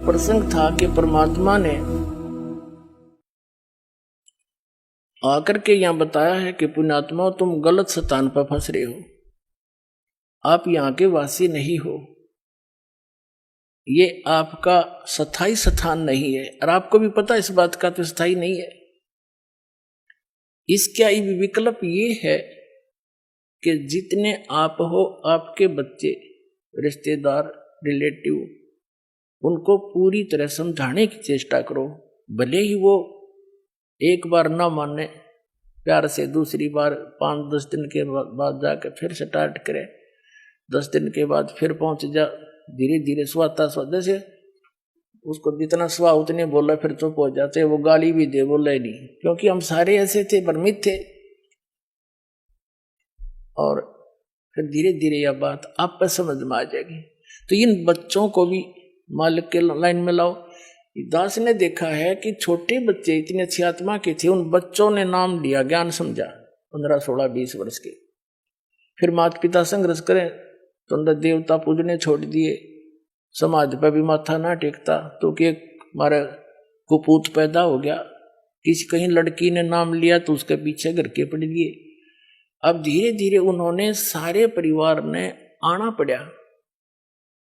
प्रसंग था कि परमात्मा ने आकर के यहाँ बताया है कि पुण्यात्मा तुम गलत स्थान पर फंस रहे हो, आप यहाँ के वासी नहीं हो, ये आपका स्थायी स्थान नहीं है। और आपको भी पता इस बात का तो स्थायी नहीं है। इसका विकल्प ये है कि जितने आप हो, आपके बच्चे, रिश्तेदार, रिलेटिव, उनको पूरी तरह समझाने की चेष्टा करो। भले ही वो एक बार ना माने, प्यार से दूसरी बार 5-10 दिन के बाद जाकर फिर स्टार्ट करे, 10 दिन के बाद फिर पहुंच जा, धीरे धीरे स्वाता जैसे उसको जितना स्वा उतने बोला फिर चुप हो जाते, वो गाली भी दे बोला ही नहीं, क्योंकि हम सारे ऐसे थे, भ्रमित थे। और फिर धीरे धीरे यह बात आप पर समझ में आ जाएगी। तो इन बच्चों को भी मालिक के लाइन में लाओ। दास ने देखा है कि छोटे बच्चे इतने अच्छी आत्मा के थे, उन बच्चों ने नाम लिया, ज्ञान समझा, 15, 16, 20 वर्ष के। फिर माता पिता संघर्ष करें तो अंदर देवता पूजने छोड़ दिए, समाज पर भी माथा ना टेकता, तो कि हमारा कुपूत पैदा हो गया। किसी कहीं लड़की ने नाम लिया तो उसके पीछे घर के पड़ गए। अब धीरे धीरे उन्होंने सारे परिवार ने आना पड़ा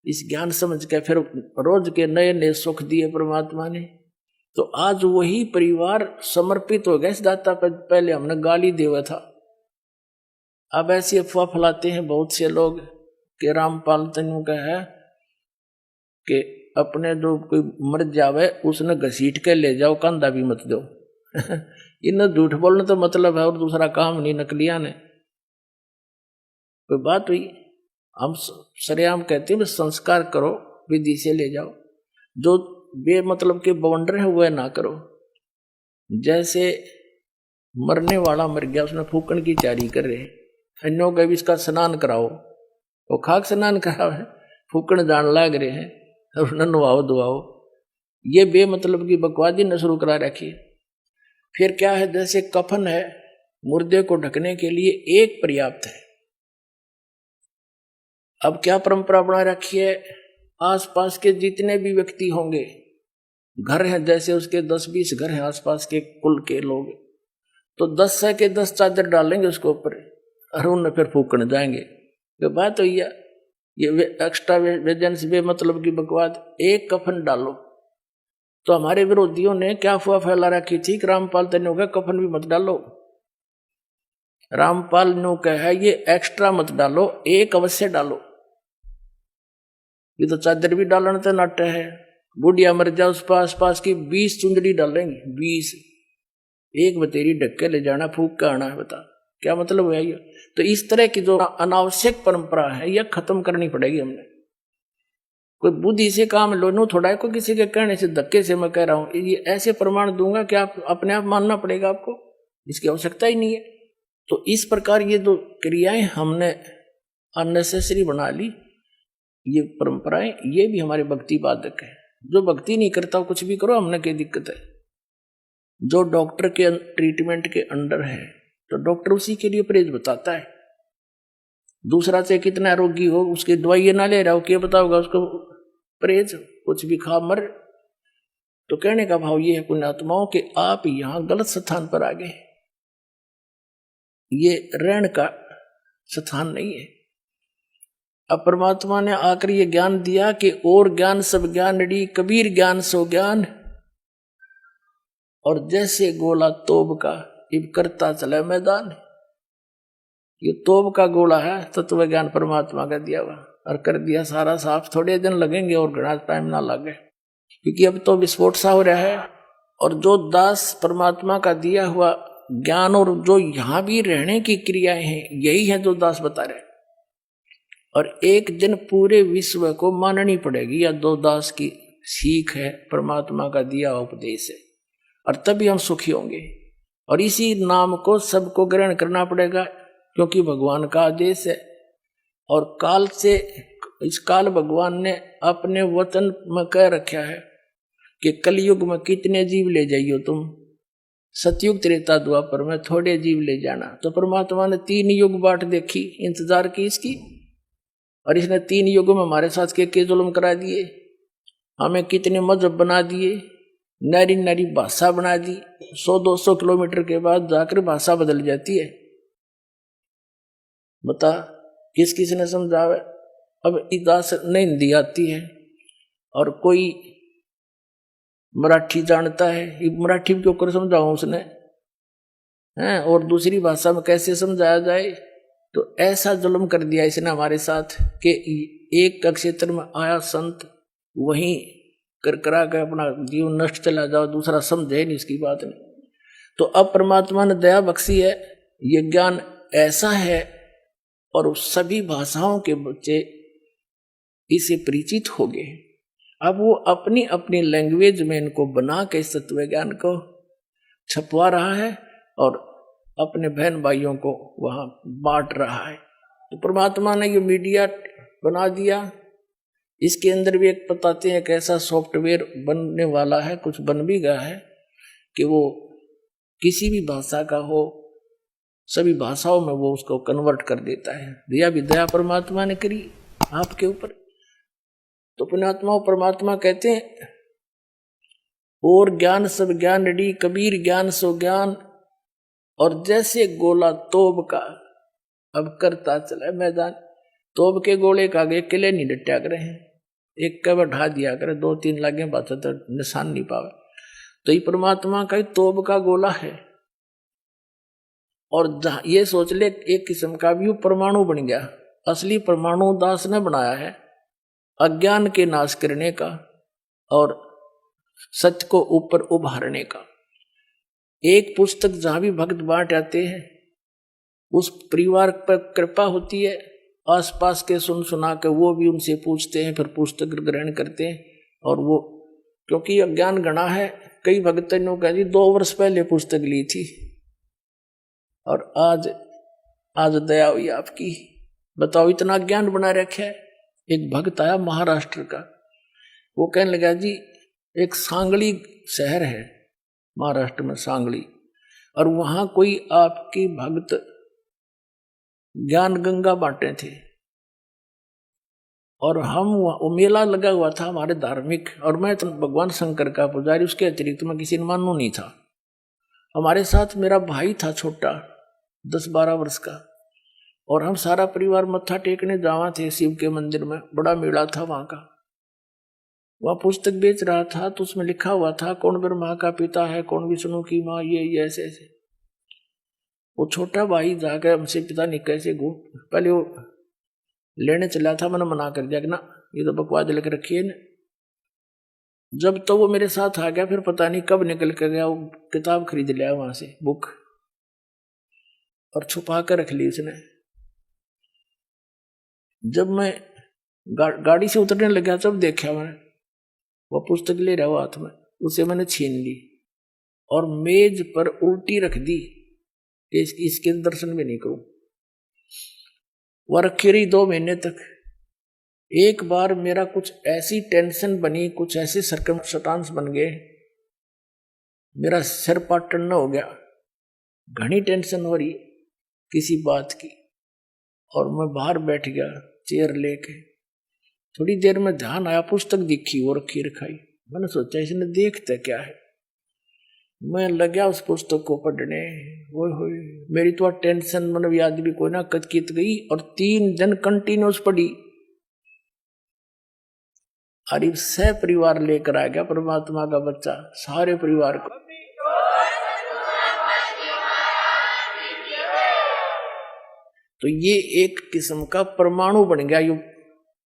इस ज्ञान समझ के, फिर रोज के नए नए सुख दिए परमात्मा ने। तो आज वही परिवार समर्पित हो गया इस दाता पर। पहले हमने गाली देवा था, अब ऐसी अफवाह फैलाते हैं बहुत से लोग कि रामपाल तनु का है कि अपने जो कोई मर जावे उसने घसीट के ले जाओ, कंधा भी मत दो। इन्हें झूठ बोलने तो मतलब है और दूसरा काम नहीं। नकलिया ने कोई बात हुई, हम सरेआम कहते हैं संस्कार करो, विधि से ले जाओ, जो बेमतलब के बवंडर है वह ना करो। जैसे मरने वाला मर गया, उसने फूकन की तैयारी कर रहे, अन्यों का भी इसका स्नान कराओ, वो खाक स्नान कराओ है, फूकन जान लाग रहे हैं और उन्हें नवाओ दुआओ। ये बेमतलब की बकवादी न शुरू करा रखी। फिर क्या है, जैसे कफन है, मुर्दे को ढकने के लिए एक पर्याप्त है। अब क्या परंपरा बना रखी है, आसपास के जितने भी व्यक्ति होंगे, घर हैं जैसे उसके 10-20 घर हैं आसपास के कुल के लोग, तो 10 के 10 चादर डालेंगे उसके ऊपर और उन्हें फिर फूकने जाएंगे। तो बात हुई है, ये एक्स्ट्रा वेजेंस बे मतलब की बकवाद। एक कफन डालो। तो हमारे विरोधियों ने क्या अफवाह फैला रखी थी कि रामपाल तनु का कफन भी मत डालो। रामपाल नु का है ये एक्स्ट्रा मत डालो, एक अवश्य डालो। ये तो चादर भी डालना तो नाट्य है। बुढ़िया मर जाओ उस पास की 20 चुंदड़ी डालेंगे, 20, एक बतेरी ढक के ले जाना, फूक का आना है। बता क्या मतलब है ये। तो इस तरह की जो अनावश्यक परंपरा है यह खत्म करनी पड़ेगी हमने। कोई बुद्धि से काम लो, नो थोड़ा है कोई किसी के कहने से धक्के से मैं कह रहा हूं, ये ऐसे प्रमाण दूंगा कि आप अपने आप मानना पड़ेगा आपको, इसकी आवश्यकता ही नहीं है। तो इस प्रकार ये जो क्रियाएं हमने अननेसेसरी बना ली, ये परंपराएं, ये भी हमारे भक्ति बाधक है। जो भक्ति नहीं करता कुछ भी करो, हमने क्या दिक्कत है। जो डॉक्टर के ट्रीटमेंट के अंडर है तो डॉक्टर उसी के लिए परहेज बताता है। दूसरा से कितना रोगी हो उसकी दवाई ना ले रहा हो, क्या बताओगा उसको परहेज, कुछ भी खा मर। तो कहने का भाव ये है पुण्यात्माओं कि आप यहां गलत स्थान पर आ गए, ये रहने का स्थान नहीं है। अब परमात्मा ने आकर ये ज्ञान दिया कि और ज्ञान सब ज्ञान डी, कबीर ज्ञान सो ज्ञान। और जैसे गोला तोब का इब करता चला मैदान। ये तोब का गोला है, तत्व ज्ञान परमात्मा का दिया हुआ, और कर दिया सारा साफ। थोड़े दिन लगेंगे और घना टाइम ना लगे, क्योंकि अब तो विस्फोट सा हो रहा है। और जो दास परमात्मा का दिया हुआ ज्ञान और जो यहां भी रहने की क्रियाएं हैं, यही है जो दास बता रहे। और एक दिन पूरे विश्व को माननी पड़ेगी या दो दास की सीख है, परमात्मा का दिया उपदेश है, और तभी हम सुखी होंगे। और इसी नाम को सबको ग्रहण करना पड़ेगा, क्योंकि भगवान का आदेश है। और काल से इस काल भगवान ने अपने वचन में कह रखा है कि कलयुग में कितने जीव ले जाइयो तुम, सतयुग त्रेता द्वापर में थोड़े जीव ले जाना। तो परमात्मा ने 3 युग बाट देखी, इंतजार की इसकी, और इसने 3 युगों में हमारे साथ के जुल्म करा दिए। हमें कितने मजहब बना दिए, नारी नारी भाषा बना दी, 100-200 किलोमीटर के बाद जाकर भाषा बदल जाती है। बता किस किस ने समझावे। अब इदास नहीं हिंदी आती है और कोई मराठी जानता है, ये मराठी क्यों कर समझाऊं उसने हैं, और दूसरी भाषा में कैसे समझाया जाए। तो ऐसा जुल्म कर दिया इसने हमारे साथ कि एक क्षेत्र में आया संत वहीं कर करा के अपना जीवन नष्ट चला जाओ, दूसरा समझे नहीं इसकी बात नहीं। तो अब परमात्मा ने दया बख्शी है, ये ज्ञान ऐसा है और सभी भाषाओं के बच्चे इसे परिचित हो गए। अब वो अपनी अपनी लैंग्वेज में इनको बना के इस तत्व ज्ञान को छपवा रहा है और अपने बहन भाइयों को वहां बांट रहा है। तो परमात्मा ने ये मीडिया बना दिया। इसके अंदर भी एक बताते हैं कैसा सॉफ्टवेयर बनने वाला है, कुछ बन भी गया है कि वो किसी भी भाषा का हो, सभी भाषाओं में वो उसको कन्वर्ट कर देता है। दया भी दया परमात्मा ने करी आपके ऊपर। तो पुण्यात्मा परमात्मा कहते हैं और ज्ञान सब ज्ञान डी, कबीर ज्ञान सो ज्ञान, और जैसे गोला तोब का अब करता चला मैदान। तोब के गोले का आगे किले नहीं डटा करे हैं, एक का बढ़ा दिया करे, 2-3 लागे बात तो निशान नहीं पावे। तो ये परमात्मा का तोब का गोला है। और ये सोच ले एक किस्म का भी परमाणु बन गया। असली परमाणु दास ने बनाया है अज्ञान के नाश करने का और सत्य को ऊपर उभारने का। एक पुस्तक जहां भी भक्त बांट आते हैं उस परिवार पर कृपा होती है, आसपास के सुन सुना के वो भी उनसे पूछते हैं, फिर पुस्तक ग्रहण करते हैं। और वो क्योंकि अज्ञान गणा है, कई भक्तों ने कहा जी 2 वर्ष पहले पुस्तक ली थी और आज दया हुई आपकी, बताओ इतना ज्ञान बना रखा है। एक भक्त आया महाराष्ट्र का, वो कहने लगा जी एक सांगली शहर है महाराष्ट्र में, सांगली, और वहां कोई आपकी भक्त ज्ञान गंगा बांटे थे और हम वो मेला लगा हुआ था हमारे धार्मिक, और मैं तो भगवान शंकर का पुजारी, उसके अतिरिक्त मैं किसी ने मानू नहीं था। हमारे साथ मेरा भाई था छोटा 10-12 वर्ष का, और हम सारा परिवार मत्था टेकने जावा थे शिव के मंदिर में, बड़ा मेला था वहां का। वह पुस्तक बेच रहा था तो उसमें लिखा हुआ था कौन ब्रह्मा का पिता है, कौन विष्णु की माँ, ये ऐसे ऐसे। वो छोटा भाई जाकर हमसे पिता नहीं कैसे पहले वो लेने चला था, मैंने मना कर दिया कि ना ये तो बकवास लेकर रखिए ना। जब तो वो मेरे साथ आ गया, फिर पता नहीं कब निकल कर गया, वो किताब खरीद लिया वहां से बुक और छुपा कर रख ली उसने। जब मैं गाड़ी से उतरने लगा तब देखा मैंने वो पुस्तक ले रहा हुआ हाथ में, उसे मैंने छीन ली और मेज पर उल्टी रख दी कि इसके दर्शन भी नहीं करूं। वह रखी रही 2 महीने तक। एक बार मेरा कुछ ऐसी टेंशन बनी, कुछ ऐसे सर्कमस्टांस बन गए, मेरा सिर पाटन हो गया, घनी टेंशन हो रही किसी बात की, और मैं बाहर बैठ गया चेयर लेके। थोड़ी देर में ध्यान आया, पुस्तक दिखी वो रखी रखाई। मैंने सोचा इसने देखते क्या है, मैं लगा उस पुस्तक को पढ़ने। वो मेरी तो टेंशन मन भी आज भी कोई ना कचकित गई, और 3 दिन कंटिन्यूस पढ़ी। अरे सह परिवार लेकर आ गया परमात्मा का बच्चा, सारे परिवार को। तो ये एक किस्म का परमाणु बन गया ये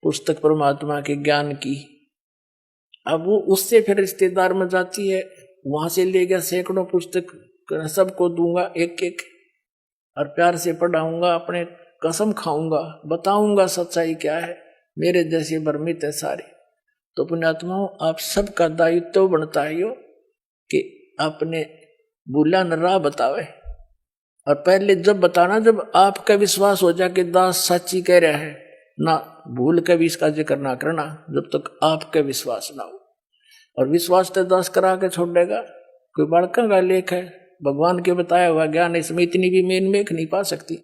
पुस्तक परमात्मा के ज्ञान की। अब वो उससे फिर रिश्तेदार में जाती है, वहां से ले गया सैकड़ों पुस्तक, सबको दूंगा एक एक, और प्यार से पढ़ाऊंगा, अपने कसम खाऊंगा, बताऊंगा सच्चाई क्या है, मेरे जैसे भ्रमित है सारे। तो पुण्यात्माओं आप सबका दायित्व बनता है यो कि अपने भूला न राह बतावे। और पहले जब बताना जब आपका विश्वास हो जाए कि दास सच्ची कह रहा है, ना भूल के भी इसका जिक्र ना करना जब तक आपका विश्वास ना हो। और विश्वास तो दास करा के छोड़ देगा, कोई बड़का का लेख है, भगवान के बताया हुआ ज्ञान, इसमें इतनी भी मेन मेख नहीं पा सकती,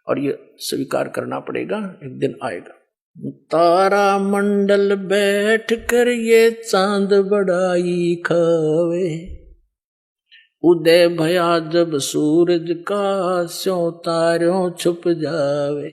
और ये स्वीकार करना पड़ेगा, एक दिन आएगा। तारा मंडल बैठ कर ये चांद बड़ाई खावे, उदय भया जब सूरज का, स्यों तारों छुप जावे।